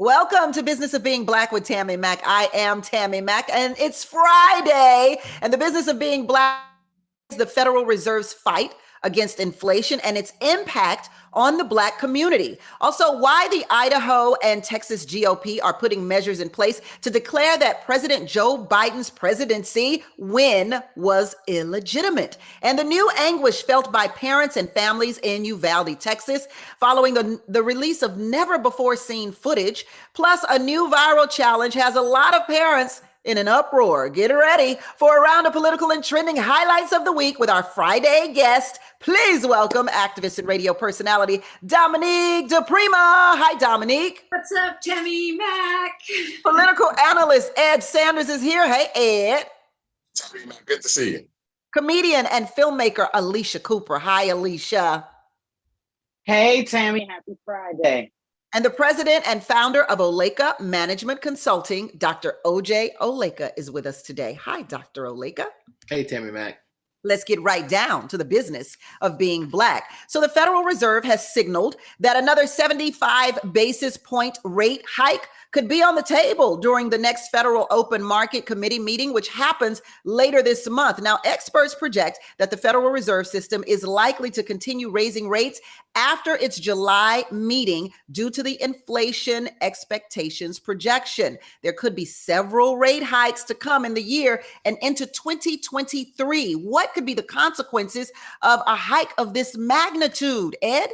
Welcome to Business of Being Black with Tammi Mack. I am Tammi Mack, and it's Friday. And the business of being black is the Federal Reserve's fight against inflation and its impact on the Black community. Also, why the Idaho and Texas GOP are putting measures in place to declare that President Joe Biden's presidency win was illegitimate. And the new anguish felt by parents and families in Uvalde, Texas, following the release of never before seen footage. Plus, a new viral challenge has a lot of parents in an uproar. Get ready for a round of political and trending highlights of the week with our Friday guest. Please welcome activist and radio personality, Dominique DePrima. Hi, Dominique. What's up, Tammi Mack? Political analyst Ed Sanders is here. Hey, Ed. Tammi Mack, good to see you. Comedian and filmmaker Alycia Cooper. Hi, Alycia. Hey, Tammi. Happy Friday. And the president and founder of Alycia Management Consulting, Dr. OJ Alycia, is with us today. Hi, Dr. Alycia. Hey, Tammi Mack. Let's get right down to the business of being Black. So the Federal Reserve has signaled that another 75 basis point rate hike could be on the table during the next Federal Open Market Committee meeting, which happens later this month. Now, experts project that the Federal Reserve System is likely to continue raising rates after its July meeting due to the inflation expectations projection. There could be several rate hikes to come in the year and into 2023. What could be the consequences of a hike of this magnitude, Ed?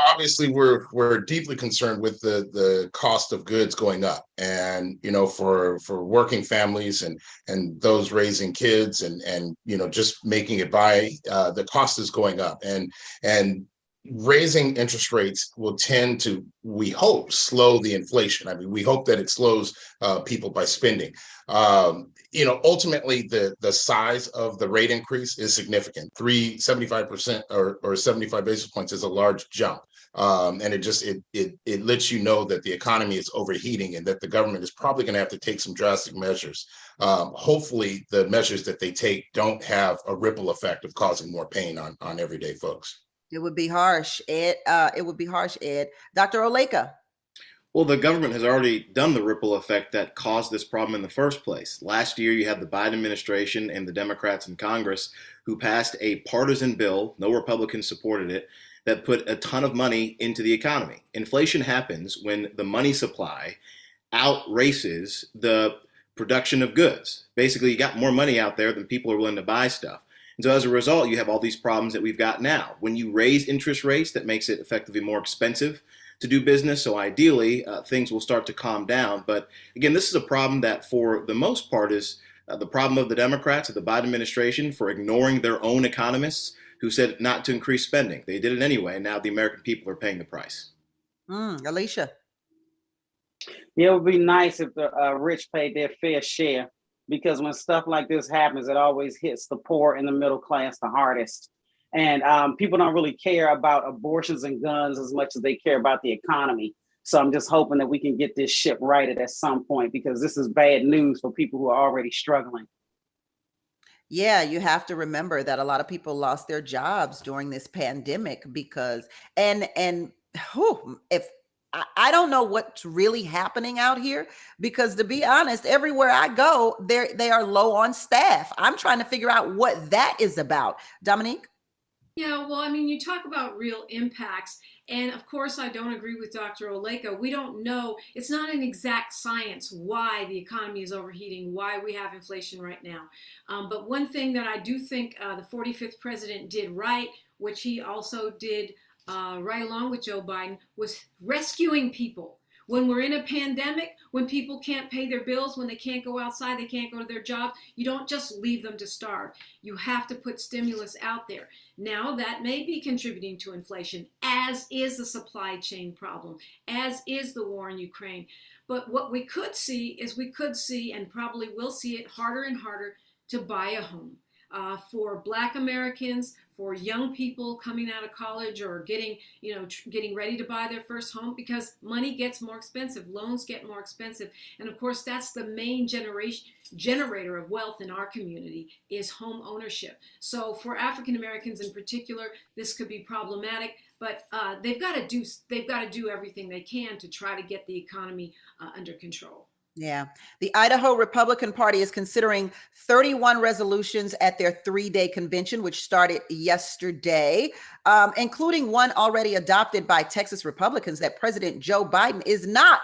Obviously we're deeply concerned with the cost of goods going up, and for working families and those raising kids and just making it by, the cost is going up, and raising interest rates will tend to, we hope, slow the inflation. I mean, we hope that it slows people by spending. Ultimately, the size of the rate increase is significant. 75% or 75 basis points is a large jump. And it lets you know that the economy is overheating and that the government is probably going to have to take some drastic measures. Hopefully, the measures that they take don't have a ripple effect of causing more pain on everyday folks. It would be harsh, Ed. Dr. Alycia. Well, the government has already done the ripple effect that caused this problem in the first place. Last year, you had the Biden administration and the Democrats in Congress who passed a partisan bill, no Republicans supported it, that put a ton of money into the economy. Inflation happens when the money supply outraces the production of goods. Basically, you got more money out there than people are willing to buy stuff. And so as a result, you have all these problems that we've got now. When you raise interest rates, that makes it effectively more expensive to do business. So ideally, things will start to calm down. But again, this is a problem that for the most part is the problem of the Democrats, of the Biden administration, for ignoring their own economists who said not to increase spending. They did it anyway, and now the American people are paying the price. Alycia. Yeah, it would be nice if the rich paid their fair share, because when stuff like this happens, it always hits the poor and the middle class the hardest. And people don't really care about abortions and guns as much as they care about the economy. So I'm just hoping that we can get this ship righted at some point, because this is bad news for people who are already struggling. Yeah, you have to remember that a lot of people lost their jobs during this pandemic because, if I don't know what's really happening out here, because to be honest, everywhere I go, they are low on staff. I'm trying to figure out what that is about. Dominique? Yeah, well, I mean, you talk about real impacts. And of course, I don't agree with Dr. Alycia. We don't know. It's not an exact science why the economy is overheating, why we have inflation right now. But one thing that I do think the 45th president did right, which he also did right along with Joe Biden, was rescuing people. When we're in a pandemic, when people can't pay their bills, when they can't go outside, they can't go to their job, you don't just leave them to starve. You have to put stimulus out there. Now that may be contributing to inflation, as is the supply chain problem, as is the war in Ukraine. But what we could see, and probably will see it, harder and harder to buy a home. for Black Americans, for young people coming out of college or getting, getting ready to buy their first home, because money gets more expensive, loans get more expensive, and of course that's the main generator of wealth in our community is home ownership. So for African Americans in particular, this could be problematic, but they've got to do everything they can to try to get the economy under control. Yeah. The Idaho Republican Party is considering 31 resolutions at their 3-day convention, which started yesterday, including one already adopted by Texas Republicans that President Joe Biden is not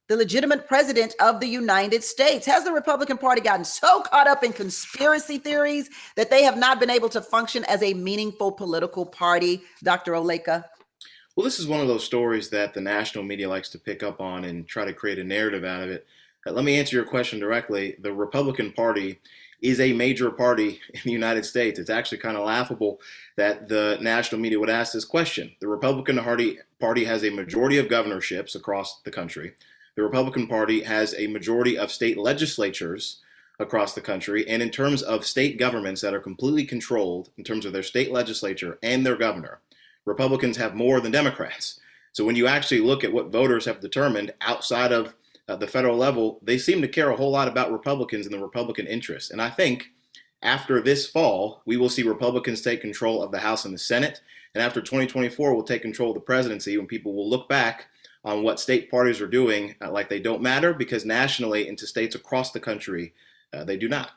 the legitimate president of the United States. Has the Republican Party gotten so caught up in conspiracy theories that they have not been able to function as a meaningful political party, Dr. Alycia? Well, this is one of those stories that the national media likes to pick up on and try to create a narrative out of it. Let me answer your question directly. The Republican Party is a major party in the United States. It's actually kind of laughable that the national media would ask this question. The Republican Party has a majority of governorships across the country. The Republican Party has a majority of state legislatures across the country. And in terms of state governments that are completely controlled in terms of their state legislature and their governor, Republicans have more than Democrats. So when you actually look at what voters have determined outside of the federal level, they seem to care a whole lot about Republicans and the Republican interests. And I think after this fall, we will see Republicans take control of the House and the Senate. And after 2024, we'll take control of the presidency when people will look back on what state parties are doing like they don't matter, because nationally into states across the country, they do not.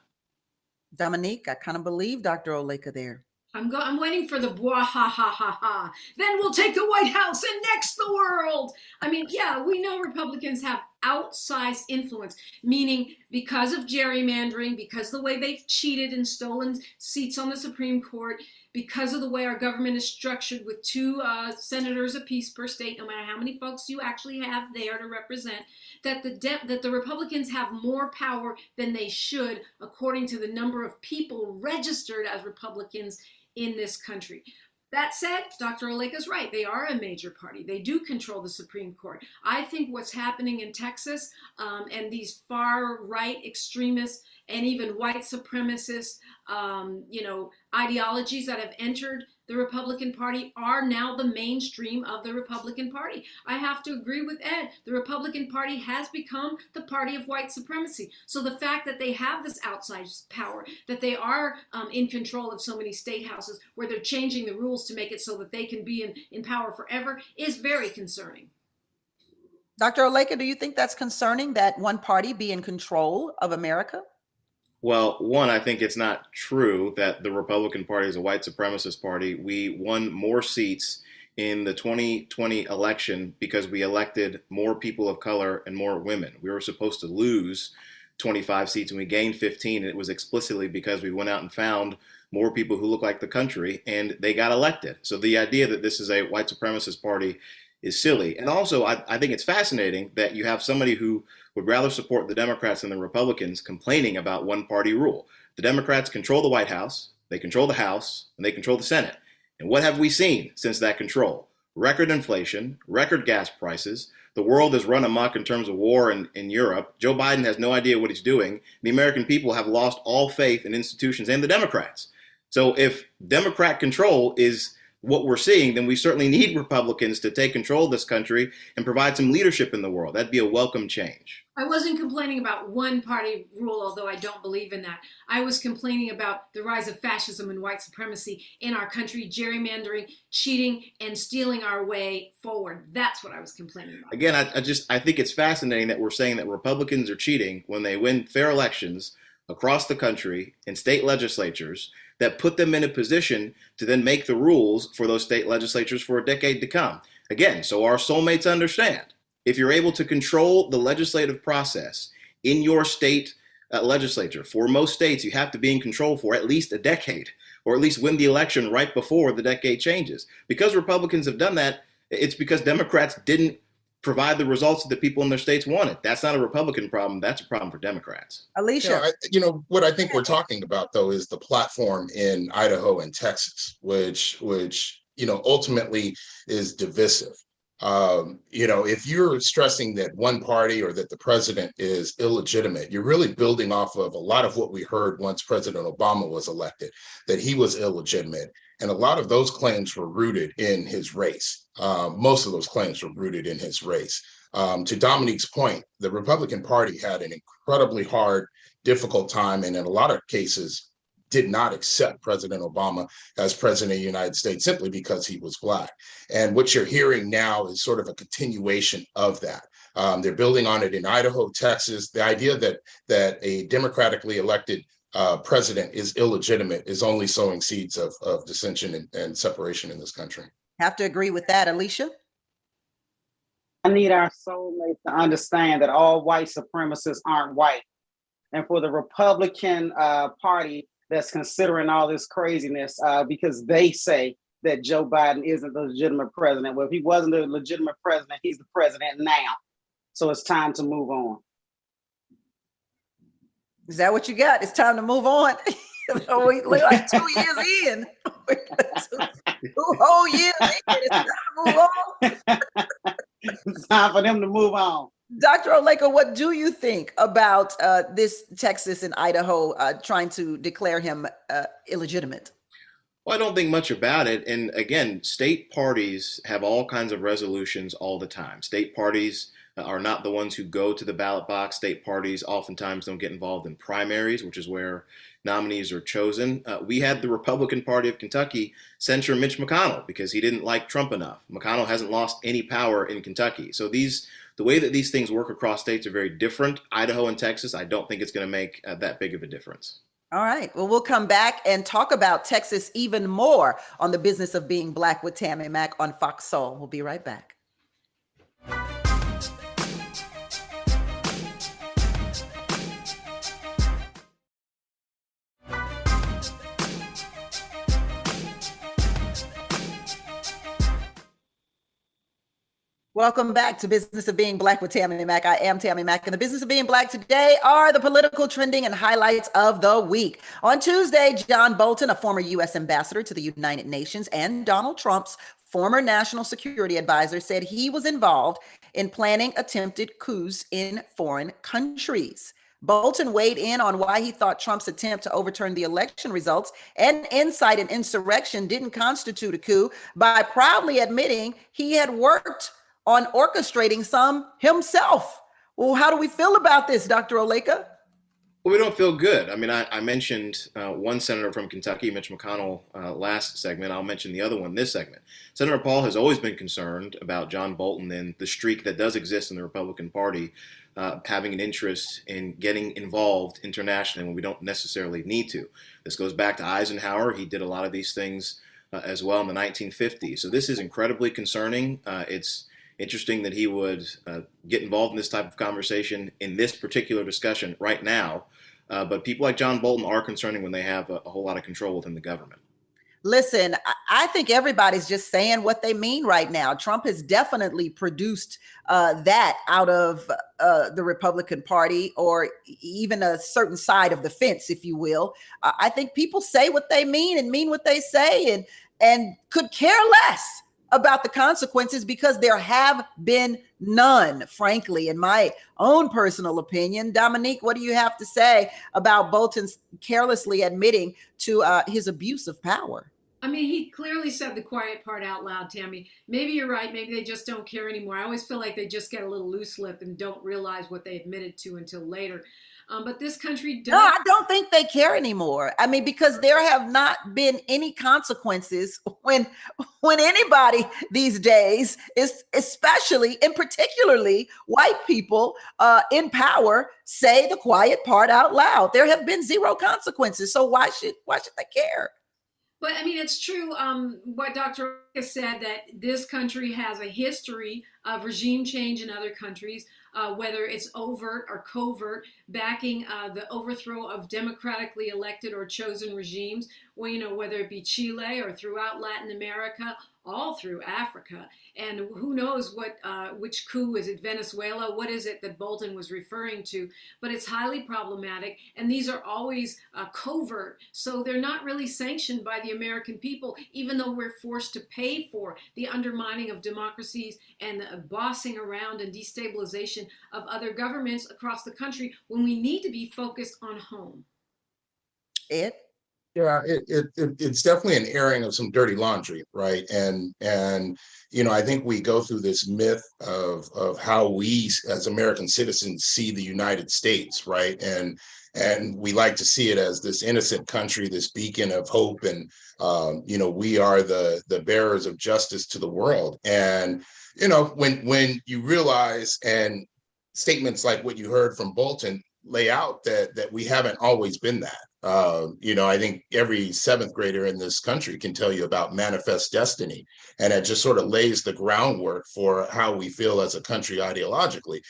Dominique, I kind of believe Dr. Alycia there. I'm waiting for the blah, ha, ha, ha, ha. Then we'll take the White House and next the world. I mean, yeah, we know Republicans have outsized influence, meaning because of gerrymandering, because of the way they've cheated and stolen seats on the Supreme Court, because of the way our government is structured with 2 senators apiece per state, no matter how many folks you actually have there to represent, that the Republicans have more power than they should, according to the number of people registered as Republicans in this country. That said, Dr. Alycia's right. They are a major party. They do control the Supreme Court. I think what's happening in Texas and these far right extremists and even white supremacist, ideologies that have entered the Republican Party are now the mainstream of the Republican Party. I have to agree with Ed. The Republican Party has become the party of white supremacy. So the fact that they have this outsized power, that they are in control of so many state houses where they're changing the rules to make it so that they can be in power forever is very concerning. Dr. Alycia, do you think that's concerning that one party be in control of America? Well, one, I think it's not true that the Republican Party is a white supremacist party. We won more seats in the 2020 election because we elected more people of color and more women. We were supposed to lose 25 seats and we gained 15. And it was explicitly because we went out and found more people who look like the country and they got elected. So the idea that this is a white supremacist party is silly. And also, I think it's fascinating that you have somebody who would rather support the Democrats than the Republicans complaining about one-party rule. The Democrats control the White House, they control the House, and they control the Senate. And what have we seen since that control? Record inflation, record gas prices. The world has run amok in terms of war in Europe. Joe Biden has no idea what he's doing. The American people have lost all faith in institutions and the Democrats. So if Democrat control is what we're seeing, then we certainly need Republicans to take control of this country and provide some leadership in the world. That'd be a welcome change. I wasn't complaining about one party rule, although I don't believe in that. I was complaining about the rise of fascism and white supremacy in our country, gerrymandering, cheating, and stealing our way forward. That's what I was complaining about. Again, I think it's fascinating that we're saying that Republicans are cheating when they win fair elections across the country in state legislatures that put them in a position to then make the rules for those state legislatures for a decade to come. Again, so our soulmates understand, if you're able to control the legislative process in your state legislature, for most states, you have to be in control for at least a decade, or at least win the election right before the decade changes. Because Republicans have done that, it's because Democrats didn't provide the results that the people in their states wanted. That's not a Republican problem. That's a problem for Democrats. Alycia. What I think we're talking about, though, is the platform in Idaho and Texas, which ultimately is divisive. If you're stressing that one party or that the president is illegitimate, you're really building off of a lot of what we heard once President Obama was elected, that he was illegitimate. And a lot of those claims were rooted in his race. Most of those claims were rooted in his race. To Dominique's point, the Republican Party had an incredibly hard, difficult time, and in a lot of cases, did not accept President Obama as president of the United States simply because he was Black. And what you're hearing now is sort of a continuation of that. They're building on it in Idaho, Texas. The idea that a democratically elected president is illegitimate is only sowing seeds of dissension and separation in this country. Have to agree with that, Alycia. I need our soulmates to understand that all white supremacists aren't white. And for the Republican Party that's considering all this craziness because they say that Joe Biden isn't the legitimate president. Well, if he wasn't the legitimate president, he's the president now. So it's time to move on. Is that what you got? It's time to move on. We're like 2 years in. Two whole years in. It's time to move on. It's time for them to move on. Dr. Oleka, what do you think about this Texas and Idaho trying to declare him illegitimate? Well, I don't think much about it. And again, state parties have all kinds of resolutions all the time. State parties are not the ones who go to the ballot box. State parties oftentimes don't get involved in primaries, which is where nominees are chosen. We had the Republican Party of Kentucky censure Mitch McConnell because he didn't like Trump enough. McConnell hasn't lost any power in Kentucky. So the way that these things work across states are very different. Idaho and Texas, I don't think it's going to make that big of a difference. All right. Well, we'll come back and talk about Texas even more on the business of being Black with Tammi Mack on Fox Soul. We'll be right back. Welcome back to Business of Being Black with Tammi Mack. I am Tammi Mack, and the business of being Black today are the political trending and highlights of the week. On Tuesday, John Bolton, a former U.S. ambassador to the United Nations, and Donald Trump's former national security advisor, said he was involved in planning attempted coups in foreign countries. Bolton weighed in on why he thought Trump's attempt to overturn the election results and incite an insurrection didn't constitute a coup by proudly admitting he had worked on orchestrating some himself. Well, how do we feel about this, Dr. Oleka? Well, we don't feel good. I mean, I mentioned one senator from Kentucky, Mitch McConnell, last segment. I'll mention the other one this segment. Senator Paul has always been concerned about John Bolton and the streak that does exist in the Republican Party, having an interest in getting involved internationally when we don't necessarily need to. This goes back to Eisenhower. He did a lot of these things as well in the 1950s. So this is incredibly concerning. It's interesting that he would get involved in this type of conversation in this particular discussion right now. But people like John Bolton are concerning when they have a whole lot of control within the government. Listen, I think everybody's just saying what they mean right now. Trump has definitely produced that out of the Republican Party, or even a certain side of the fence, if you will. I think people say what they mean and mean what they say and could care less about the consequences, because there have been none, frankly, in my own personal opinion. Dominique, what do you have to say about Bolton's carelessly admitting to his abuse of power? I mean, he clearly said the quiet part out loud, Tammy. Maybe you're right. Maybe they just don't care anymore. I always feel like they just get a little loose lip and don't realize what they admitted to until later. But this country does. No, I don't think they care anymore. I mean, because there have not been any consequences when anybody these days is, especially and particularly white people in power, say the quiet part out loud. There have been zero consequences. So why should they care? But I mean, it's true what Dr. said, that this country has a history of regime change in other countries, whether it's overt or covert, backing the overthrow of democratically elected or chosen regimes. well, you know, whether it be Chile or throughout Latin America, all through Africa. And who knows what, which coup is it, Venezuela? What is it that Bolton was referring to? But it's highly problematic. And these are always covert. So they're not really sanctioned by the American people, even though we're forced to pay for the undermining of democracies and the bossing around and destabilization of other governments across the country when we need to be focused on home. Ed? Yeah, it's definitely an airing of some dirty laundry, right? And you know, I think we go through this myth of how we as American citizens see the United States, right? And we like to see it as this innocent country, this beacon of hope, and you know, we are the bearers of justice to the world. And you know, when you realize, and statements like what you heard from Bolton lay out that we haven't always been that. You know, I think every seventh grader in this country can tell you about manifest destiny, and it just sort of lays the groundwork for how we feel as a country ideologically.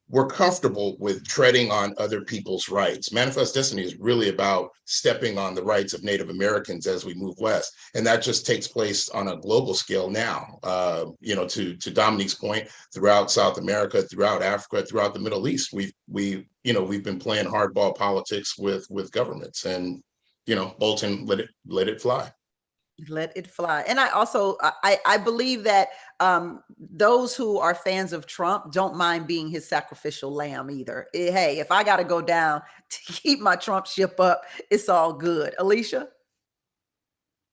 We're comfortable with treading on other people's rights. Manifest destiny is really about stepping on the rights of Native Americans as we move west, and that just takes place on a global scale now. You know, to Dominique's point, throughout South America, throughout Africa, throughout the Middle East, we've been playing hardball politics with governments, and you know, Bolton let it fly. Let it fly. And I also I believe that those who are fans of Trump don't mind being his sacrificial lamb either. Hey, if I got to go down to keep my Trump ship up, it's all good. Alycia?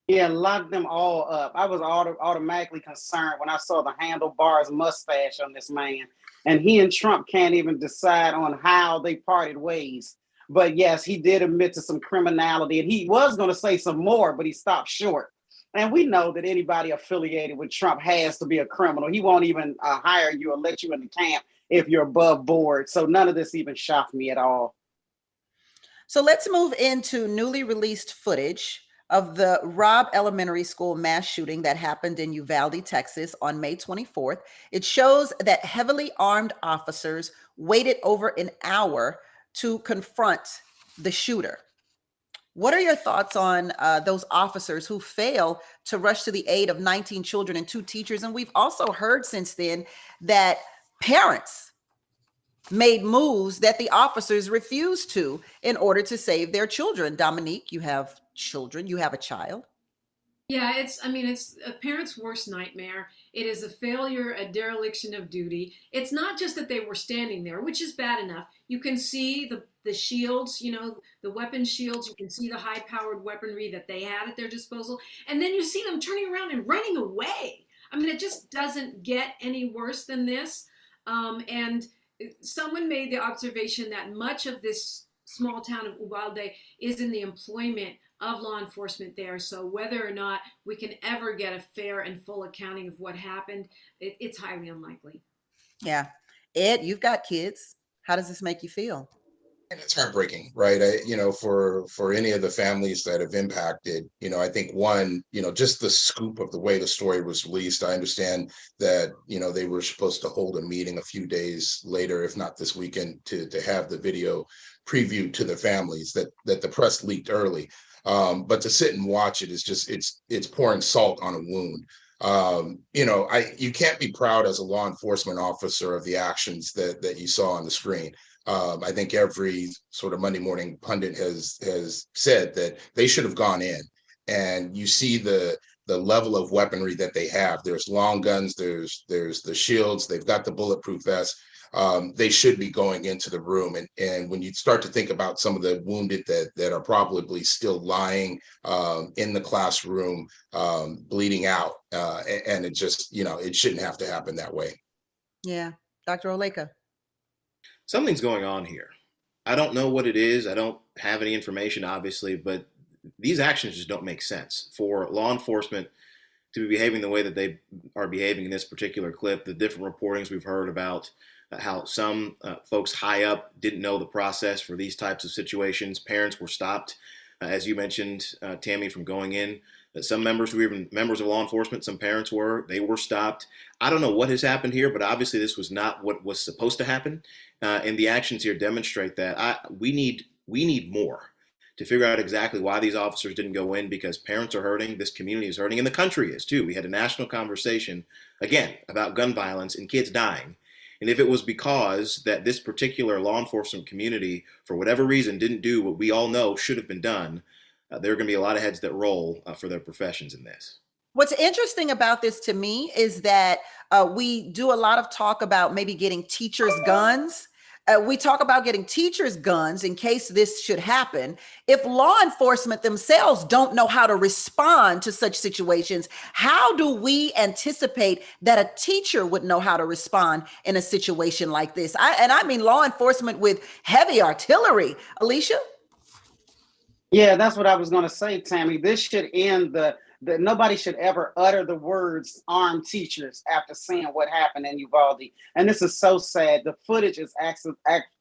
Yeah, lock them all up. I was automatically concerned when I saw the handlebars mustache on this man, and he and Trump can't even decide on how they parted ways. But yes, he did admit to some criminality, and he was going to say some more, but he stopped short. And we know that anybody affiliated with Trump has to be a criminal. He won't even hire you or let you in the camp if you're above board. So none of this even shocked me at all. So let's move into newly released footage of the Robb Elementary School mass shooting that happened in Uvalde, Texas on May 24th. It shows that heavily armed officers waited over an hour to confront the shooter. What are your thoughts on those officers who fail to rush to the aid of 19 children and 2 teachers? And we've also heard since then that parents made moves that the officers refused to in order to save their children. Dominique, you have children, you have a child. Yeah, it's a parent's worst nightmare. It is a failure, a dereliction of duty. It's not just that they were standing there, which is bad enough. You can see the shields, you know, the weapon shields. You can see the high-powered weaponry that they had at their disposal. And then you see them turning around and running away. I mean, it just doesn't get any worse than this. And someone made the observation that much of this small town of Uvalde is in the employment of law enforcement there. So whether or not we can ever get a fair and full accounting of what happened, it's highly unlikely. Yeah. Ed, you've got kids. How does this make you feel? And it's heartbreaking, right? You know, for any of the families that have impacted, you know, I think one, you know, just the scoop of the way the story was released. I understand that, you know, they were supposed to hold a meeting a few days later, if not this weekend, to have the video previewed to the families that the press leaked early. But to sit and watch it is just it's pouring salt on a wound. You know, you can't be proud as a law enforcement officer of the actions that you saw on the screen. I think every sort of Monday morning pundit has said that they should have gone in, and you see the level of weaponry that they have. There's long guns, there's the shields, they've got the bulletproof vests. They should be going into the room, and when you start to think about some of the wounded that are probably still lying in the classroom, bleeding out, and it just, you know, it shouldn't have to happen that way. Yeah. Dr. Oleka? Something's going on here. I don't know what it is. I don't have any information, obviously, but these actions just don't make sense. For law enforcement to be behaving the way that they are behaving in this particular clip, the different reportings we've heard about how some folks high up didn't know the process for these types of situations. Parents were stopped, as you mentioned, Tammi, from going in. Some members who were even members of law enforcement, some parents they were stopped. I don't know what has happened here, but obviously this was not what was supposed to happen. And the actions here demonstrate that we need more. to figure out exactly why these officers didn't go in, because parents are hurting, this community is hurting, and the country is too. We had a national conversation, again, about gun violence and kids dying. And if it was because that this particular law enforcement community, for whatever reason, didn't do what we all know should have been done, there are going to be a lot of heads that roll for their professions in this. What's interesting about this to me is that we do a lot of talk about maybe getting teachers guns. We talk about getting teachers guns in case this should happen. If law enforcement themselves don't know how to respond to such situations, how do we anticipate that a teacher would know how to respond in a situation like this? I mean law enforcement with heavy artillery. Alycia? Yeah, that's what I was going to say, Tammy. This should end that nobody should ever utter the words armed teachers after seeing what happened in Uvalde. And this is so sad. The footage is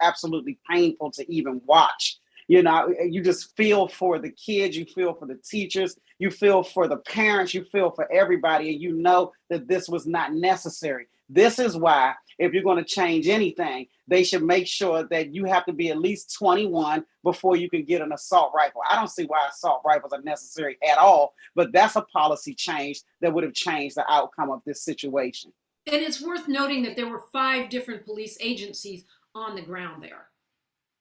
absolutely painful to even watch. You know, you just feel for the kids, you feel for the teachers, you feel for the parents, you feel for everybody, and you know that this was not necessary. This is why, if you're going to change anything, they should make sure that you have to be at least 21 before you can get an assault rifle. I don't see why assault rifles are necessary at all, but that's a policy change that would have changed the outcome of this situation. And it's worth noting that there were 5 different police agencies on the ground there.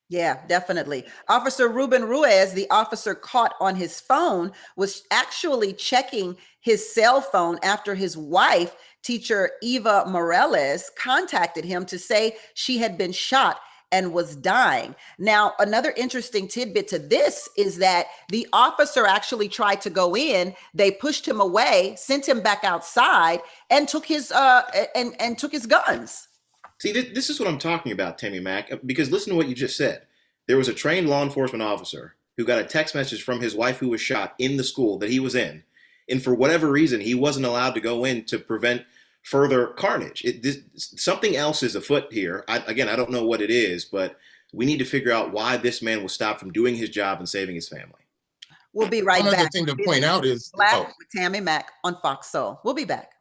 Yeah, definitely. Officer Ruben Ruiz, the officer caught on his phone, was actually checking his cell phone after his wife, teacher Eva Morales, contacted him to say she had been shot and was dying. Now, another interesting tidbit to this is that the officer actually tried to go in. They pushed him away, sent him back outside, and took his took his guns. See, this is what I'm talking about, Tammy Mack, because listen to what you just said. There was a trained law enforcement officer who got a text message from his wife who was shot in the school that he was in. And for whatever reason, he wasn't allowed to go in to prevent further carnage. Something else is afoot here. I don't know what it is, but we need to figure out why this man was stopped from doing his job and saving his family. We'll be right back. One other thing to point out is Black with Tammi Mack on Fox Soul. We'll be back.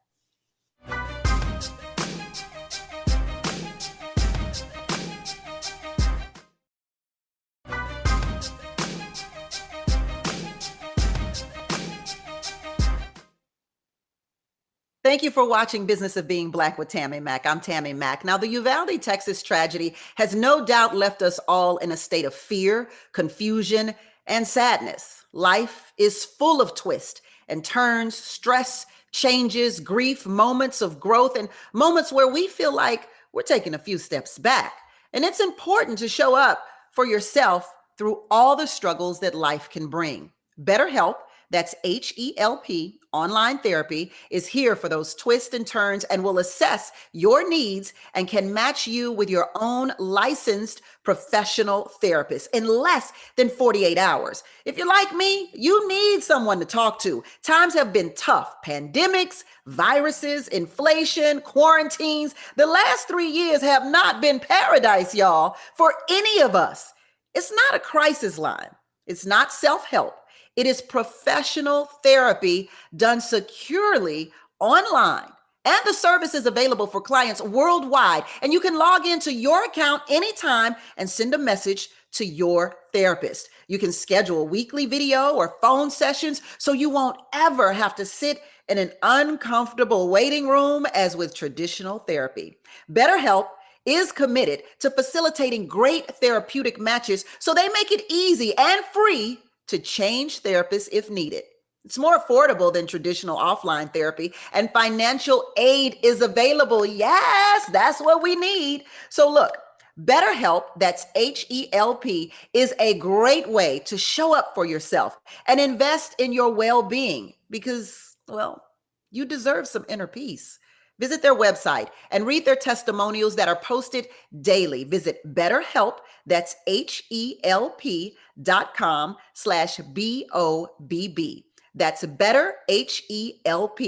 Thank you for watching Business of Being Black with Tammi Mack. I'm Tammi Mack. Now, the Uvalde, Texas tragedy has no doubt left us all in a state of fear, confusion, and sadness. Life is full of twists and turns, stress, changes, grief, moments of growth, and moments where we feel like we're taking a few steps back. And it's important to show up for yourself through all the struggles that life can bring. BetterHelp, that's HELP, online therapy, is here for those twists and turns and will assess your needs and can match you with your own licensed professional therapist in less than 48 hours. If you're like me, you need someone to talk to. Times have been tough. Pandemics, viruses, inflation, quarantines. The last 3 years have not been paradise, y'all, for any of us. It's not a crisis line. It's not self-help. It is professional therapy done securely online. And the service is available for clients worldwide. And you can log into your account anytime and send a message to your therapist. You can schedule weekly video or phone sessions so you won't ever have to sit in an uncomfortable waiting room as with traditional therapy. BetterHelp is committed to facilitating great therapeutic matches so they make it easy and free to change therapists if needed. It's more affordable than traditional offline therapy, and financial aid is available. Yes, that's what we need. So look, BetterHelp, that's HELP, is a great way to show up for yourself and invest in your well-being because, well, you deserve some inner peace. Visit their website and read their testimonials that are posted daily. Visit BetterHelp, that's HELP.com/BOBB. That's Better HELP.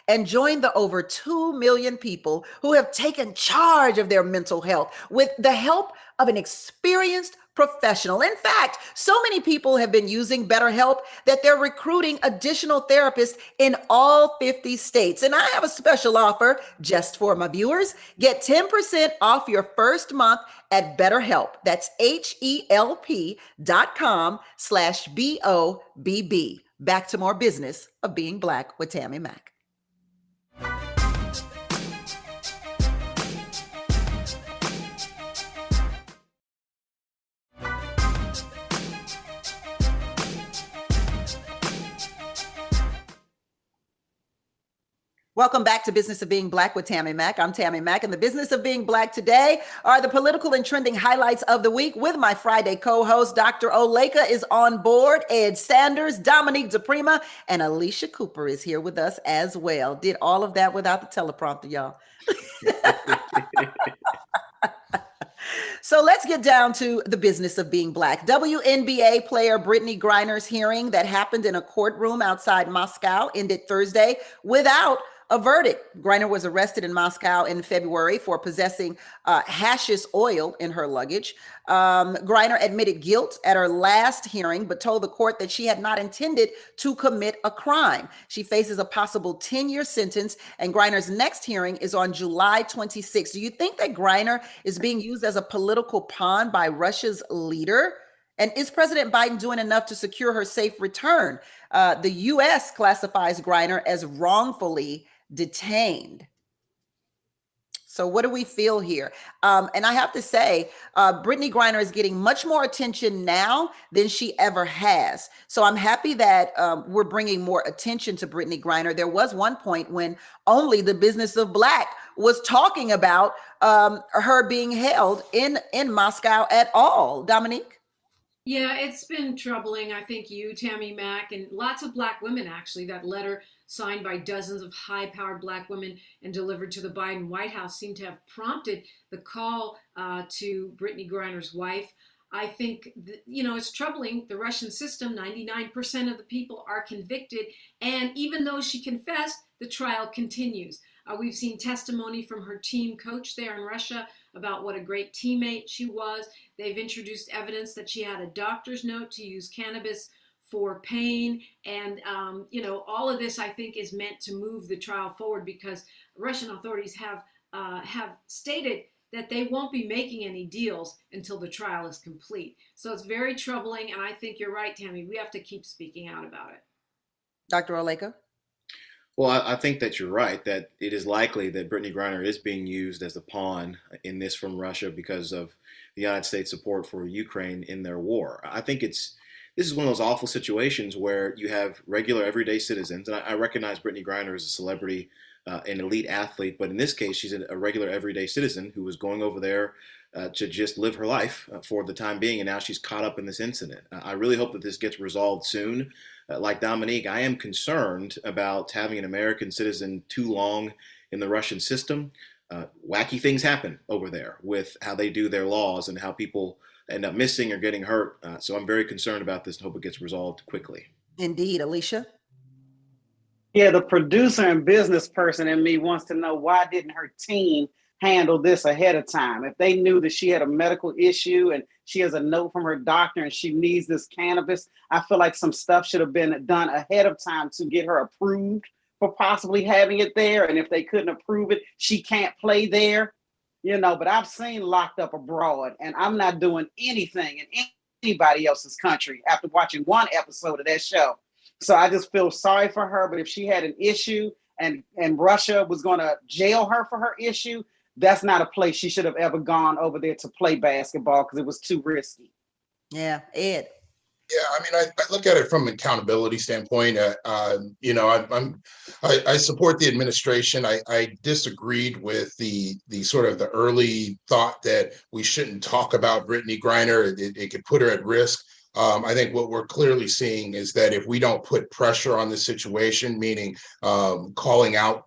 And join the over 2 million people who have taken charge of their mental health with the help of an experienced professional. In fact, so many people have been using BetterHelp that they're recruiting additional therapists in all 50 states. And I have a special offer just for my viewers. Get 10% off your first month at BetterHelp. That's HELP.com/BOBB. Back to more business of being Black with Tammi Mack. Welcome back to Business of Being Black with Tammi Mack. I'm Tammi Mack, and the business of being Black today are the political and trending highlights of the week with my Friday co-host, Dr. Alycia is on board, Ed Sanders, Dominique DePrima, and Alycia Cooper is here with us as well. Did all of that without the teleprompter, y'all. So let's get down to the business of being Black. WNBA player Brittany Griner's hearing that happened in a courtroom outside Moscow ended Thursday without a verdict. Griner was arrested in Moscow in February for possessing hashish oil in her luggage. Griner admitted guilt at her last hearing, but told the court that she had not intended to commit a crime. She faces a possible 10-year sentence, and Griner's next hearing is on July 26th. Do you think that Griner is being used as a political pawn by Russia's leader? And is President Biden doing enough to secure her safe return? The U.S. classifies Griner as wrongfully detained. So what do we feel here? And I have to say, Brittany Griner is getting much more attention now than she ever has. So I'm happy that we're bringing more attention to Brittany Griner. There was one point when only the business of Black was talking about her being held in Moscow at all. Dominique? Yeah, it's been troubling. I think you, Tammi Mack, and lots of Black women, actually, that letter signed by dozens of high-powered Black women and delivered to the Biden White House seemed to have prompted the call to Brittany Griner's wife. I think, it's troubling. The Russian system, 99% of the people are convicted. And even though she confessed, the trial continues. We've seen testimony from her team coach there in Russia about what a great teammate she was. They've introduced evidence that she had a doctor's note to use cannabis for pain. And, all of this, I think, is meant to move the trial forward because Russian authorities have stated that they won't be making any deals until the trial is complete. So it's very troubling. And I think you're right, Tammi. We have to keep speaking out about it. Dr. Alycia? Well, I think that you're right, that it is likely that Brittany Griner is being used as a pawn in this from Russia because of the United States support for Ukraine in their war. I think this is one of those awful situations where you have regular everyday citizens, and I recognize Brittany Griner as a celebrity, an elite athlete, but in this case, she's a regular everyday citizen who was going over there to just live her life for the time being, and now she's caught up in this incident. I really hope that this gets resolved soon. Like Dominique, I am concerned about having an American citizen too long in the Russian system. Wacky things happen over there with how they do their laws and how people end up missing or getting hurt. So I'm very concerned about this and hope it gets resolved quickly. Indeed. Alycia? Yeah, the producer and business person in me wants to know, why didn't her team handle this ahead of time? If they knew that she had a medical issue and she has a note from her doctor and she needs this cannabis, I feel like some stuff should have been done ahead of time to get her approved for possibly having it there. And if they couldn't approve it, she can't play there, but I've seen Locked Up Abroad, and I'm not doing anything in anybody else's country after watching one episode of that show. So I just feel sorry for her. But if she had an issue and Russia was going to jail her for her issue, that's not a place she should have ever gone over there to play basketball because it was too risky. Yeah, Ed. Yeah, I mean, I look at it from an accountability standpoint. I support the administration. I disagreed with the sort of the early thought that we shouldn't talk about Brittany Griner. It could put her at risk. I think what we're clearly seeing is that if we don't put pressure on the situation, meaning calling out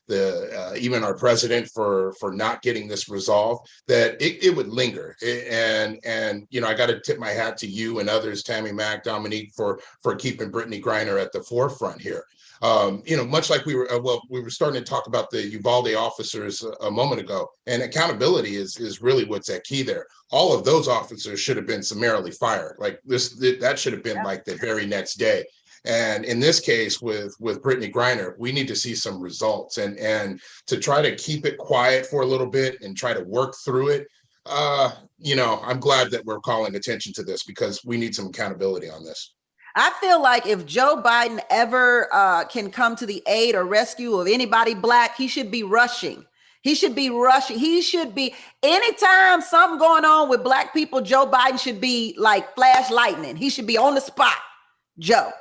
even our president for not getting this resolved, that it would linger. And I got to tip my hat to you and others, Tammi Mack, Dominique, for keeping Brittany Griner at the forefront here. Much like we were starting to talk about the Uvalde officers a moment ago, and accountability is really what's at key there. All of those officers should have been summarily fired. Like that should have been like the very next day. And in this case, with Brittany Griner, we need to see some results, and to try to keep it quiet for a little bit and try to work through it. I'm glad that we're calling attention to this because we need some accountability on this. I feel like if Joe Biden ever can come to the aid or rescue of anybody Black, he should be rushing. He should be rushing. He should be, anytime something going on with Black people, Joe Biden should be like flash lightning. He should be on the spot, Joe,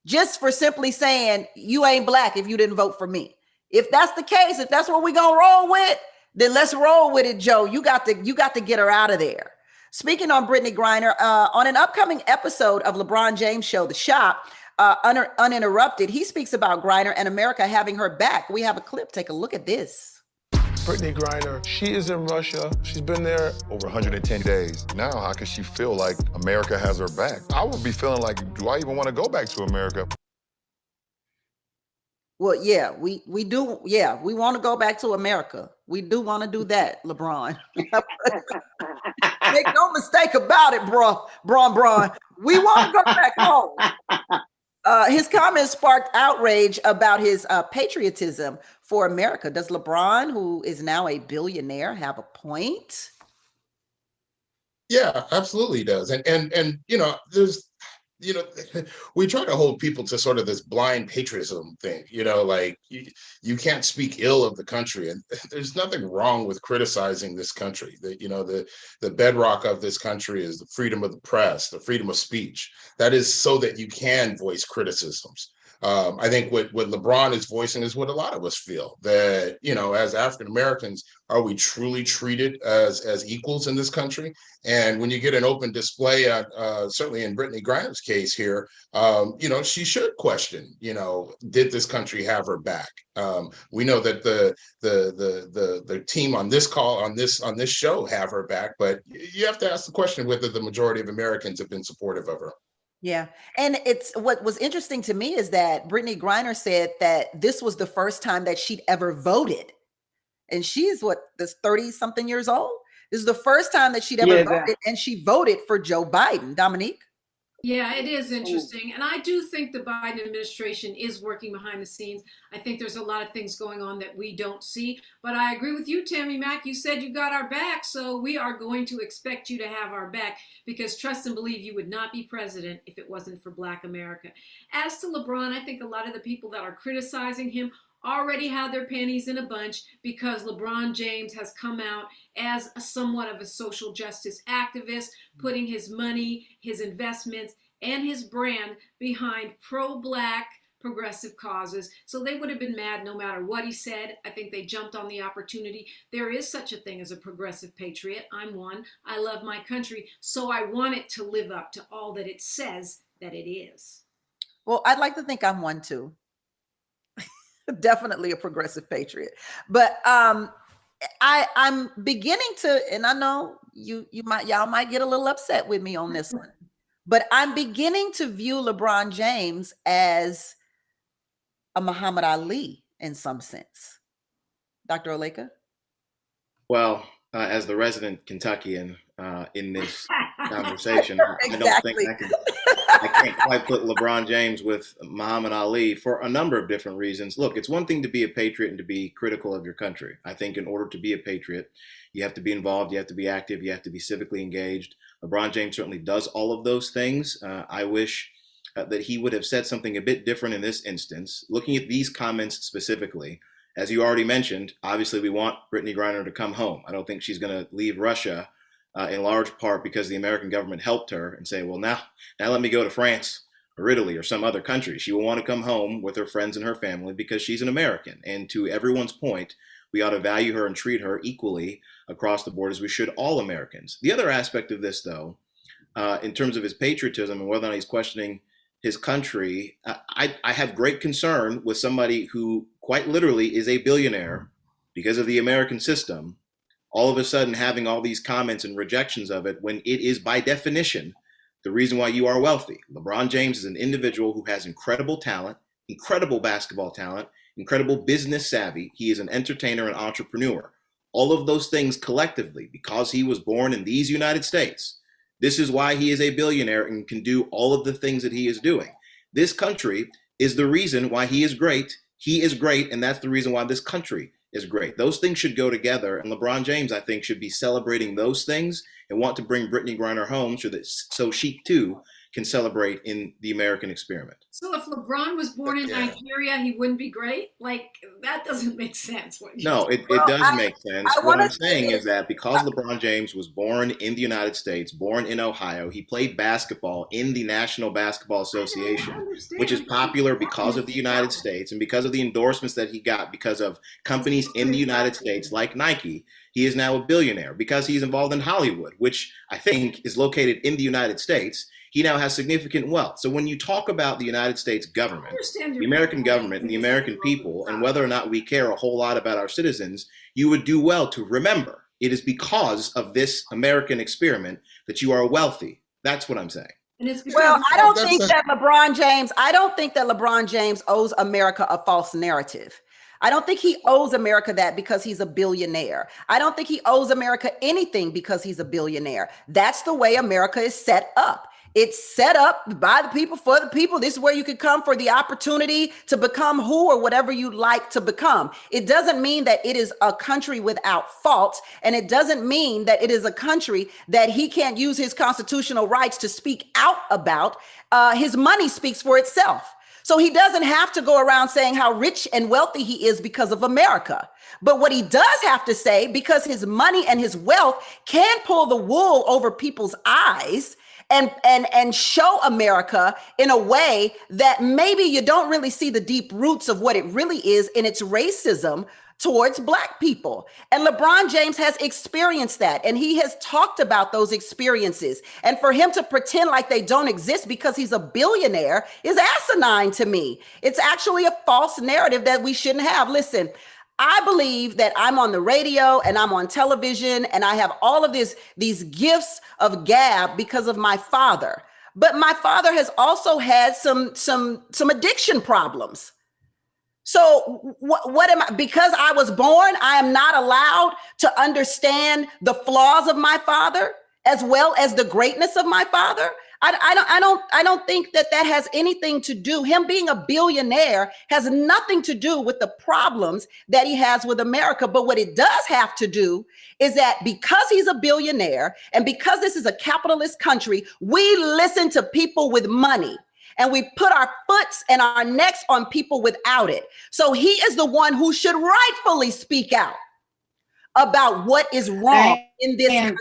just for simply saying, you ain't Black if you didn't vote for me. If that's the case, if that's what we're going to roll with, then let's roll with it, Joe. You got to get her out of there. Speaking on Brittany Griner, on an upcoming episode of LeBron James' show, The Shop, Uninterrupted, he speaks about Griner and America having her back. We have a clip. Take a look at this. Brittany Griner, she is in Russia. She's been there over 110 days. Now, how can she feel like America has her back? I would be feeling like, do I even want to go back to America? Well, yeah, we do. Yeah, we want to go back to America. We do want to do that, LeBron. Make no mistake about it, Bron. We want to go back home. His comments sparked outrage about his patriotism for America. Does LeBron, who is now a billionaire, have a point? Yeah, absolutely he does. And there's we try to hold people to sort of this blind patriotism thing, like you can't speak ill of the country, and there's nothing wrong with criticizing this country. The bedrock of this country is the freedom of the press, the freedom of speech. That is so that you can voice criticisms. I think what LeBron is voicing is what a lot of us feel, that, as African Americans, are we truly treated as equals in this country? And when you get an open display, certainly in Brittany Griner's case here, she should question, did this country have her back? We know that the team on this call, on this show, have her back, but you have to ask the question whether the majority of Americans have been supportive of her. Yeah. And what was interesting to me is that Brittany Griner said that this was the first time that she'd ever voted. And she's 30 something years old. This is the first time that she'd ever voted, and she voted for Joe Biden. Dominique? Yeah, it is interesting. And I do think the Biden administration is working behind the scenes. I think there's a lot of things going on that we don't see. But I agree with you, Tammy Mack. You said you got our back, so we are going to expect you to have our back, because trust and believe you would not be president if it wasn't for Black America. As to LeBron, I think a lot of the people that are criticizing him already had their panties in a bunch, because LeBron James has come out as somewhat of a social justice activist, putting his money, his investments, and his brand behind pro-Black progressive causes. So they would have been mad no matter what he said. I think they jumped on the opportunity. There is such a thing as a progressive patriot. I'm one. I love my country, so I want it to live up to all that it says that it is. Well, I'd like to think I'm one too. Definitely a progressive patriot. But I'm beginning to, and I know y'all might get a little upset with me on this one, but I'm beginning to view LeBron James as a Muhammad Ali in some sense. Dr. Alycia? Well, as the resident Kentuckian in this conversation, Exactly. I can't quite put LeBron James with Muhammad Ali for a number of different reasons. Look, it's one thing to be a patriot and to be critical of your country. I think in order to be a patriot, you have to be involved, you have to be active, you have to be civically engaged. LeBron James certainly does all of those things. I wish that he would have said something a bit different in this instance. Looking at these comments specifically, as you already mentioned, obviously we want Brittany Griner to come home. I don't think she's going to leave Russia in large part because the American government helped her and say, well, now let me go to France or Italy or some other country. She will want to come home with her friends and her family because she's an American. And to everyone's point, we ought to value her and treat her equally across the board as we should all Americans. The other aspect of this, though, in terms of his patriotism and whether or not he's questioning his country, I have great concern with somebody who quite literally is a billionaire because of the American system, all of a sudden having all these comments and rejections of it when it is by definition the reason why you are wealthy. LeBron James is an individual who has incredible talent, incredible basketball talent, incredible business savvy. He is an entertainer and entrepreneur. All of those things collectively, because he was born in these United States, this is why he is a billionaire and can do all of the things that he is doing. This country is the reason why he is great. He is great, and that's the reason why this country is great. Those things should go together, and LeBron James, I think, should be celebrating those things and want to bring Brittany Griner home so she too can celebrate in the American experiment. So if LeBron was born in Nigeria, he wouldn't be great? Like, that doesn't make sense. No, it does make sense. What I'm saying is that because LeBron James was born in the United States, born in Ohio, he played basketball in the National Basketball Association, which is popular because of the United States and because of the endorsements that he got because of companies in the United States like Nike. He is now a billionaire because he's involved in Hollywood, which I think is located in the United States. He now has significant wealth. So when you talk about the United States government, the American government and the American people, and whether or not we care a whole lot about our citizens, you would do well to remember it is because of this American experiment that you are wealthy. That's what I'm saying. Well, I don't think that LeBron James owes America a false narrative. I don't think he owes America that because he's a billionaire. I don't think he owes America anything because he's a billionaire. That's the way America is set up. It's set up by the people, for the people. This is where you could come for the opportunity to become who or whatever you like to become. It doesn't mean that it is a country without faults, and it doesn't mean that it is a country that he can't use his constitutional rights to speak out about. His money speaks for itself. So he doesn't have to go around saying how rich and wealthy he is because of America. But what he does have to say, because his money and his wealth can pull the wool over people's eyes and show America in a way that maybe you don't really see the deep roots of what it really is in its racism towards Black people. And LeBron James has experienced that, and he has talked about those experiences. And for him to pretend like they don't exist because he's a billionaire is asinine to me. It's actually a false narrative that we shouldn't have. Listen, I believe that I'm on the radio and I'm on television and I have all of these gifts of gab because of my father. But my father has also had some addiction problems. So what am I, because I was born, I am not allowed to understand the flaws of my father as well as the greatness of my father? I don't think that has anything to do. Him being a billionaire has nothing to do with the problems that he has with America. But what it does have to do is that because he's a billionaire and because this is a capitalist country, we listen to people with money and we put our foots and our necks on people without it. So he is the one who should rightfully speak out about what is wrong in this country.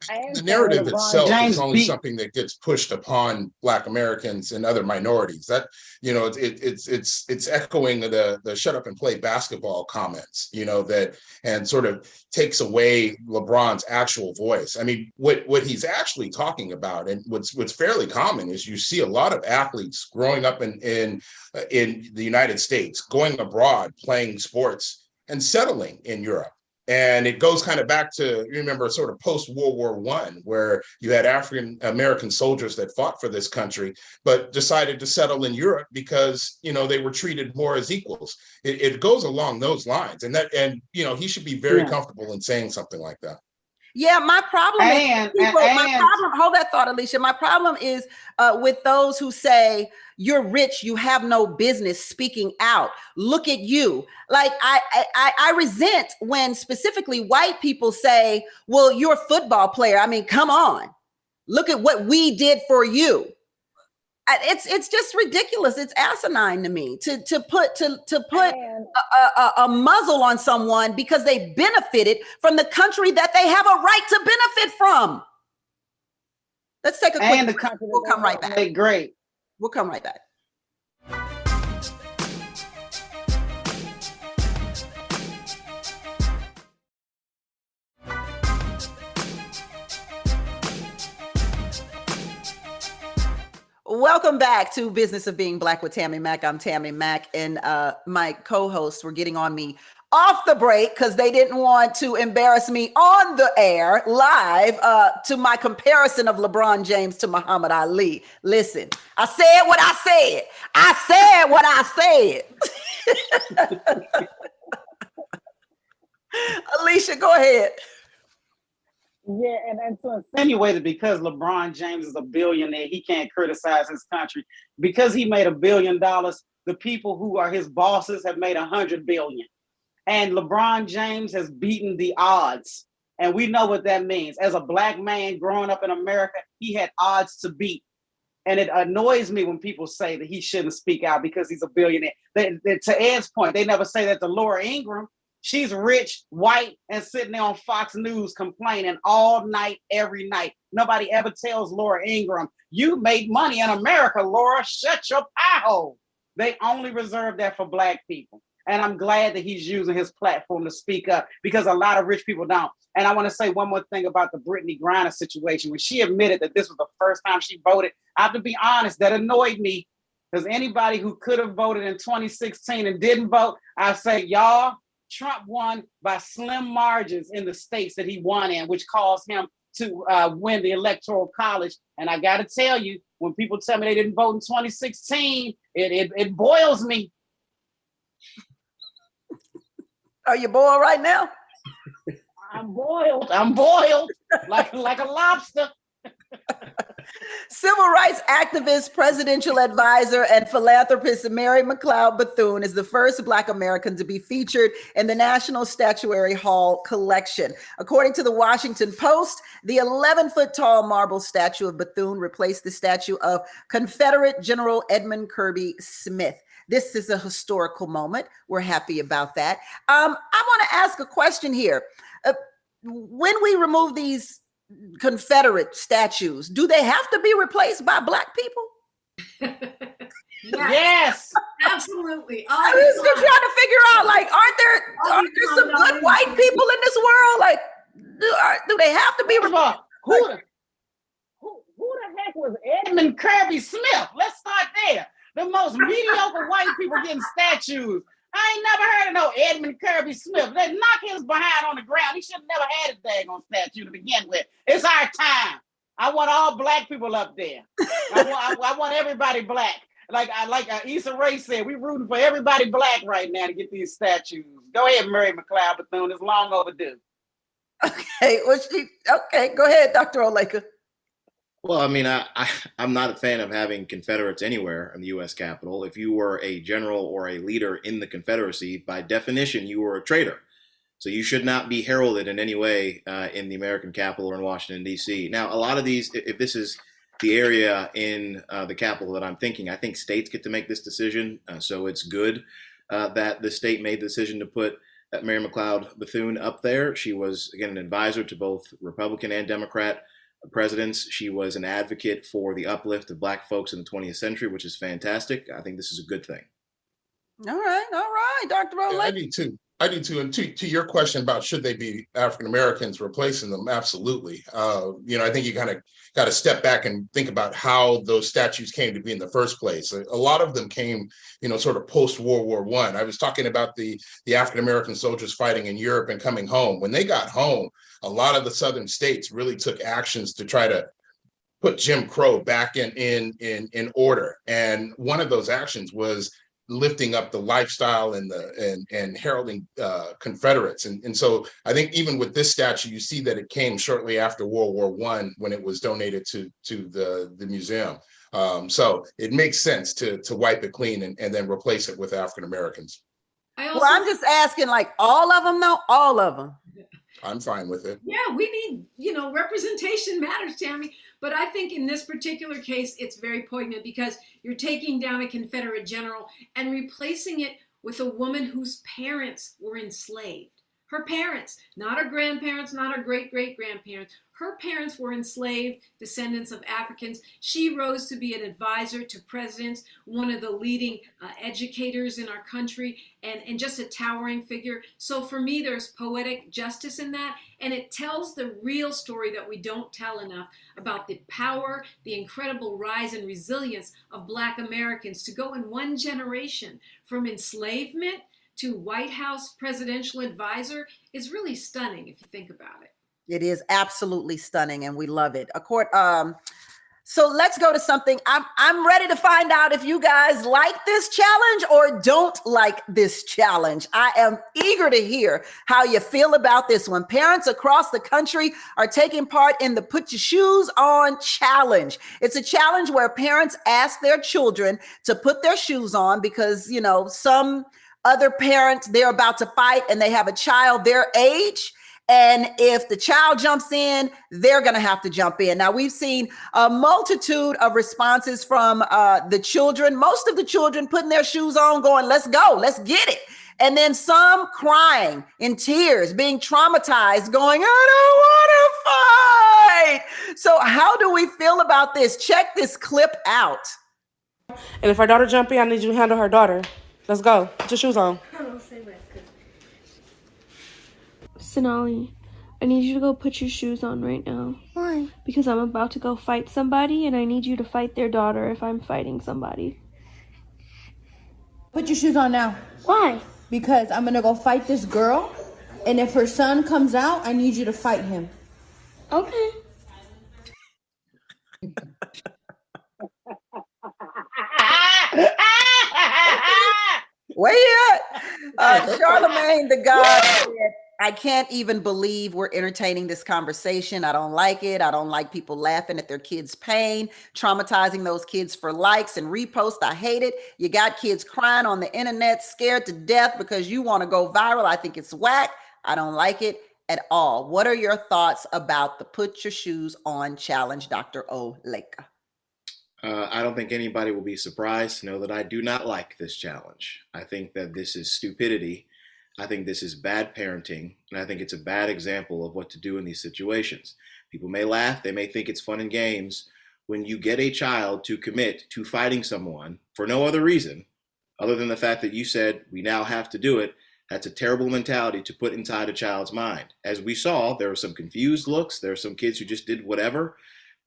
The narrative itself is only something that gets pushed upon Black Americans and other minorities. That, you know, it's echoing the shut up and play basketball comments, you know, that, and sort of takes away LeBron's actual voice. I mean, what he's actually talking about, and what's fairly common, is you see a lot of athletes growing up in the United States, going abroad, playing sports, and settling in Europe. And it goes kind of back to, you remember, sort of post-World War I, where you had African-American soldiers that fought for this country, but decided to settle in Europe because, you know, they were treated more as equals. It goes along those lines. And you know, he should be very comfortable in saying something like that. Yeah, my problem hold that thought, Alycia. My problem is with those who say, you're rich, you have no business speaking out. Look at you. Like, I resent when specifically white people say, well, you're a football player. I mean, come on. Look at what we did for you. It's just ridiculous. It's asinine to me to put a muzzle on someone because they benefited from the country that they have a right to benefit from. Let's take a quick break. We'll come right back. Great. We'll come right back. Welcome back to Business of Being Black with Tammi Mack. I'm Tammi Mack, and my co-hosts were getting on me off the break because they didn't want to embarrass me on the air live to my comparison of LeBron James to Muhammad Ali. Listen, I said what I said. I said what I said. Alycia, go ahead. Yeah, and to insinuate that because LeBron James is a billionaire, he can't criticize his country. Because he made $1 billion, the people who are his bosses have made 100 billion. And LeBron James has beaten the odds. And we know what that means. As a black man growing up in America, he had odds to beat. And it annoys me when people say that he shouldn't speak out because he's a billionaire. To Ed's point, they never say that to Laura Ingraham. She's rich, white, and sitting there on Fox News complaining all night, every night. Nobody ever tells Laura Ingraham, you made money in America, Laura, shut your pie hole. They only reserve that for black people. And I'm glad that he's using his platform to speak up because a lot of rich people don't. And I want to say one more thing about the Brittany Griner situation. When she admitted that this was the first time she voted, I have to be honest, that annoyed me because anybody who could have voted in 2016 and didn't vote, I say, y'all, Trump won by slim margins in the states that he won in, which caused him to win the Electoral College. And I got to tell you, when people tell me they didn't vote in 2016, it boils me. Are you boiled right now? I'm boiled like a lobster. Civil rights activist, presidential advisor, and philanthropist Mary McLeod Bethune is the first Black American to be featured in the National Statuary Hall collection. According to the Washington Post, the 11-foot-tall marble statue of Bethune replaced the statue of Confederate General Edmund Kirby Smith. This is a historical moment. We're happy about that. I want to ask a question here. When we remove these Confederate statues, do they have to be replaced by Black people? Yes, absolutely. I was just trying to figure out, like, aren't there some good white people in this world? Like, do they have to be replaced? Who the heck was Edmund Kirby Smith? Let's start there. The most mediocre white people getting statues. I ain't never heard of no Edmund Kirby Smith. They knock his behind on the ground. He should have never had a daggone statue to begin with. It's our time. I want all Black people up there. I want everybody Black. Like Issa Rae said, we rooting for everybody Black right now to get these statues. Go ahead, Mary McLeod Bethune. It's long overdue. Okay, go ahead, Dr. Oleka. Well, I mean, I'm not a fan of having Confederates anywhere in the U.S. Capitol. If you were a general or a leader in the Confederacy, by definition, you were a traitor. So you should not be heralded in any way in the American Capitol or in Washington, D.C. Now, a lot of these, if this is the area in the Capitol that I'm thinking, I think states get to make this decision. So it's good that the state made the decision to put Mary McLeod Bethune up there. She was, again, an advisor to both Republican and Democrat presidents. She was an advocate for the uplift of Black folks in the 20th century, which is fantastic. I think this is a good thing. All right, Dr. Oleka. Yeah, I do too. And to your question about should they be African Americans replacing them, absolutely. I think you kind of got to step back and think about how those statues came to be in the first place. A lot of them came, sort of post World War I. I was talking about the African American soldiers fighting in Europe and coming home. When they got home, a lot of the southern states really took actions to try to put Jim Crow back in order. And one of those actions was lifting up the lifestyle and heralding Confederates. And so I think even with this statue, you see that it came shortly after World War I when it was donated to the museum. So it makes sense to wipe it clean and then replace it with African Americans. I'm just asking, like, all of them though? All of them. I'm fine with it. Yeah, we need, representation matters, Tammy. But I think in this particular case, it's very poignant because you're taking down a Confederate general and replacing it with a woman whose parents were enslaved. Her parents, not her grandparents, not her great-great-grandparents. Her parents were enslaved descendants of Africans. She rose to be an advisor to presidents, one of the leading educators in our country, and just a towering figure. So for me, there's poetic justice in that, and it tells the real story that we don't tell enough about the power, the incredible rise and resilience of Black Americans to go in one generation from enslavement to White House presidential advisor is really stunning if you think about it. It is absolutely stunning, and we love it. So let's go to something. I'm ready to find out if you guys like this challenge or don't like this challenge. I am eager to hear how you feel about this one. Parents across the country are taking part in the Put Your Shoes On challenge. It's a challenge where parents ask their children to put their shoes on because, some other parents, they're about to fight and they have a child their age. And if the child jumps in, they're going to have to jump in. Now, we've seen a multitude of responses from the children, most of the children putting their shoes on, going, let's go, let's get it. And then some crying in tears, being traumatized, going, I don't want to fight. So how do we feel about this? Check this clip out. And if our daughter jump in, I need you to handle her daughter. Let's go. Put your shoes on. Sonali, I need you to go put your shoes on right now. Why? Because I'm about to go fight somebody, and I need you to fight their daughter if I'm fighting somebody. Put your shoes on now. Why? Because I'm gonna go fight this girl, and if her son comes out, I need you to fight him. Okay. Where you at? Charlemagne the God said, I can't even believe we're entertaining this conversation. I don't like it. I don't like people laughing at their kids' pain, traumatizing those kids for likes and reposts. I hate it. You got kids crying on the internet, scared to death because you want to go viral. I think it's whack. I don't like it at all. What are your thoughts about the Put Your Shoes On challenge, Dr. Alycia? I don't think anybody will be surprised to know that I do not like this challenge. I think that this is stupidity. I think this is bad parenting, and I think it's a bad example of what to do in these situations. People may laugh, they may think it's fun and games. When you get a child to commit to fighting someone for no other reason, other than the fact that you said, we now have to do it, that's a terrible mentality to put inside a child's mind. As we saw, there were some confused looks, there are some kids who just did whatever.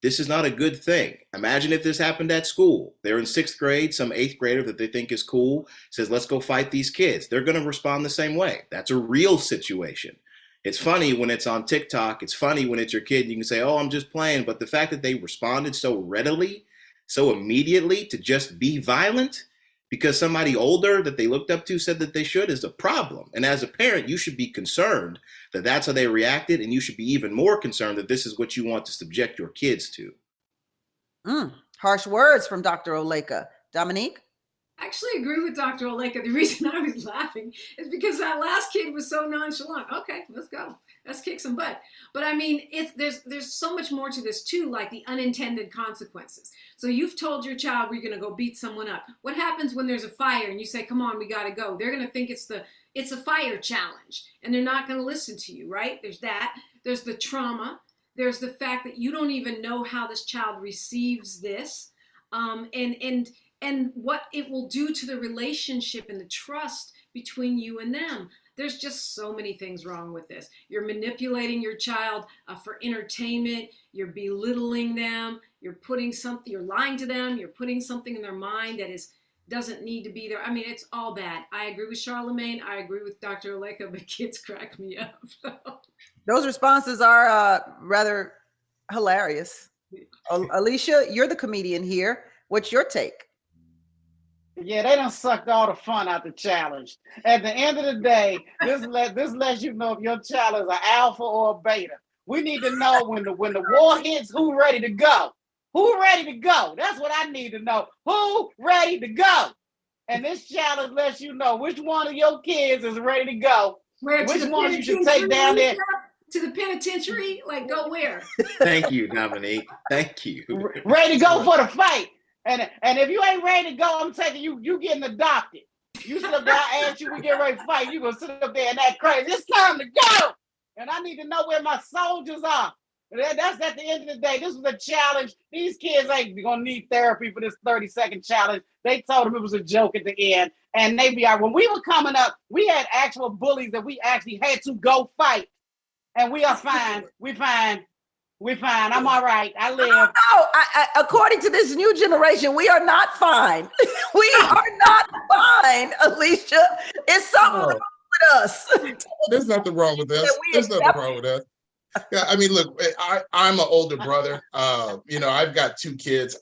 This is not a good thing. Imagine if this happened at school. They're in 6th grade, some 8th grader that they think is cool says, let's go fight these kids. They're going to respond the same way. That's a real situation. It's funny when it's on TikTok. It's funny when it's your kid. You can say, oh, I'm just playing. But the fact that they responded so readily, so immediately to just be violent because somebody older that they looked up to said that they should is a problem. And as a parent, you should be concerned that that's how they reacted. And you should be even more concerned that this is what you want to subject your kids to. Harsh words from Dr. Alycia. Dominique? I actually agree with Dr. Alycia. The reason I was laughing is because that last kid was so nonchalant. Okay, let's go. Let's kick some butt. But I mean, there's so much more to this too, like the unintended consequences. So you've told your child we're going to go beat someone up. What happens when there's a fire and you say, come on, we got to go? They're going to think it's a fire challenge and they're not going to listen to you, right? There's that. There's the trauma. There's the fact that you don't even know how this child receives this. And what it will do to the relationship and the trust between you and them. There's just so many things wrong with this. You're manipulating your child for entertainment. You're belittling them. You're lying to them. You're putting something in their mind that doesn't need to be there. I mean, it's all bad. I agree with Charlemagne. I agree with Dr. Alycia, but kids crack me up. Those responses are rather hilarious. Alycia, you're the comedian here. What's your take? Yeah, they done sucked all the fun out the challenge. At the end of the day, this lets you know if your child is an alpha or a beta. We need to know when the war hits, who ready to go. Who ready to go? That's what I need to know. Who ready to go? And this challenge lets you know which one of your kids is ready to go. Which one you should take down there. To the penitentiary? Like, go where? Thank you, Dominique. Thank you. Ready to go for the fight. And if you ain't ready to go, I'm taking you getting adopted. You sit up there, I ask you, we get ready to fight. You gonna sit up there and act crazy. It's time to go. And I need to know where my soldiers are. That's at the end of the day. This was a challenge. These kids ain't gonna need therapy for this 30-second challenge. They told them it was a joke at the end. And they be out. When we were coming up, we had actual bullies that we actually had to go fight. And we are fine. We fine. We're fine. I'm all right. I live. No, according to this new generation, we are not fine. We are not fine, Alycia. It's something wrong with us. There's nothing wrong with us. There's nothing wrong with us. Yeah, I mean, look, I'm an older brother. I've got 2 kids.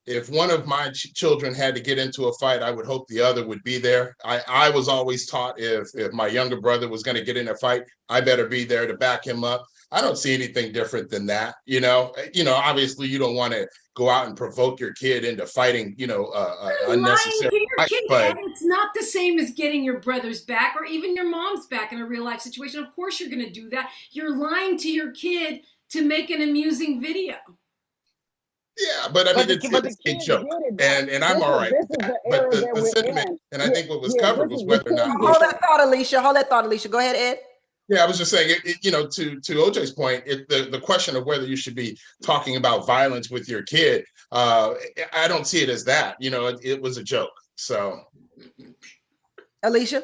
If one of my children had to get into a fight, I would hope the other would be there. I was always taught if my younger brother was going to get in a fight, I better be there to back him up. I don't see anything different than that. Obviously you don't want to go out and provoke your kid into fighting, unnecessary. But it's not the same as getting your brother's back or even your mom's back in a real life situation. Of course you're going to do that. You're lying to your kid to make an amusing video. Yeah, but I mean, it's a joke, and I'm all right with that. But the sentiment, and I think what was covered was whether or not. Hold that thought, Alycia. Go ahead, Ed. Yeah, I was just saying, to OJ's point, the question of whether you should be talking about violence with your kid, I don't see it as that. It was a joke. So, Alycia?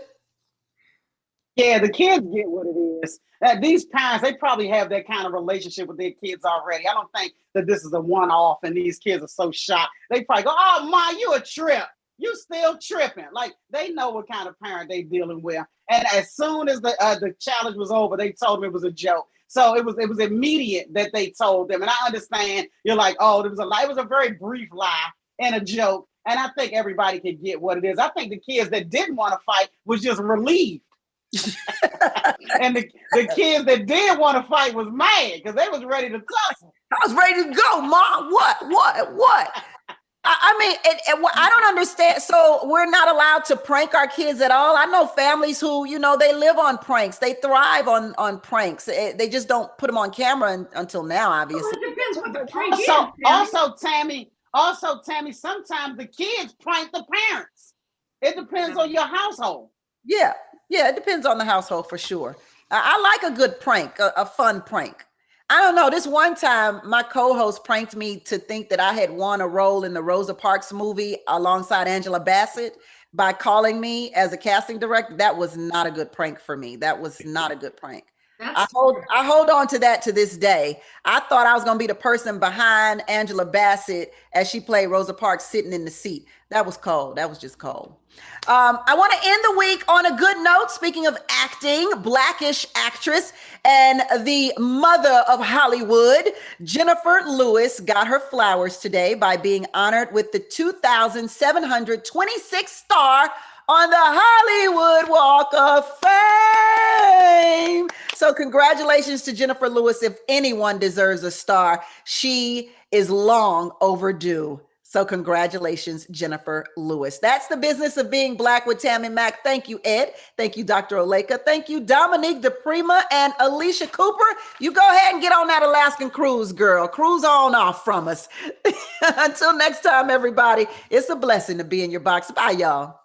Yeah, the kids get what it is. These parents, they probably have that kind of relationship with their kids already. I don't think that this is a one-off and these kids are so shocked. They probably go, oh, Ma, you a trip. You still tripping. Like, they know what kind of parent they dealing with. And as soon as the challenge was over, they told them it was a joke. So it was immediate that they told them. And I understand you're like, oh, it was a very brief lie and a joke. And I think everybody can get what it is. I think the kids that didn't want to fight was just relieved. And the kids that did want to fight was mad because they was ready to tussle. I was ready to go, Mom. What? I mean, I don't understand. So we're not allowed to prank our kids at all. I know families who, they live on pranks. They thrive on pranks. They just don't put them on camera until now, obviously. Well, it depends what the prank is. Also, Tammy, sometimes the kids prank the parents. It depends on your household. Yeah, it depends on the household for sure. I like a good prank, a fun prank. I don't know. This one time, my co-host pranked me to think that I had won a role in the Rosa Parks movie alongside Angela Bassett by calling me as a casting director. That was not a good prank for me. That was not a good prank. I hold on to that to this day. I thought I was going to be the person behind Angela Bassett as she played Rosa Parks sitting in the seat. That was cold. That was just cold. I want to end the week on a good note. Speaking of acting, Blackish actress and the mother of Hollywood, Jennifer Lewis got her flowers today by being honored with the 2,726th star on the Hollywood Walk of Fame. So congratulations to Jennifer Lewis. If anyone deserves a star, she is long overdue. So congratulations, Jennifer Lewis. That's the business of being Black with Tammi Mack. Thank you, Ed. Thank you, Dr. Oleka. Thank you, Dominique DePrima and Alycia Cooper. You go ahead and get on that Alaskan cruise, girl. Cruise on off from us. Until next time, everybody, it's a blessing to be in your box. Bye, y'all.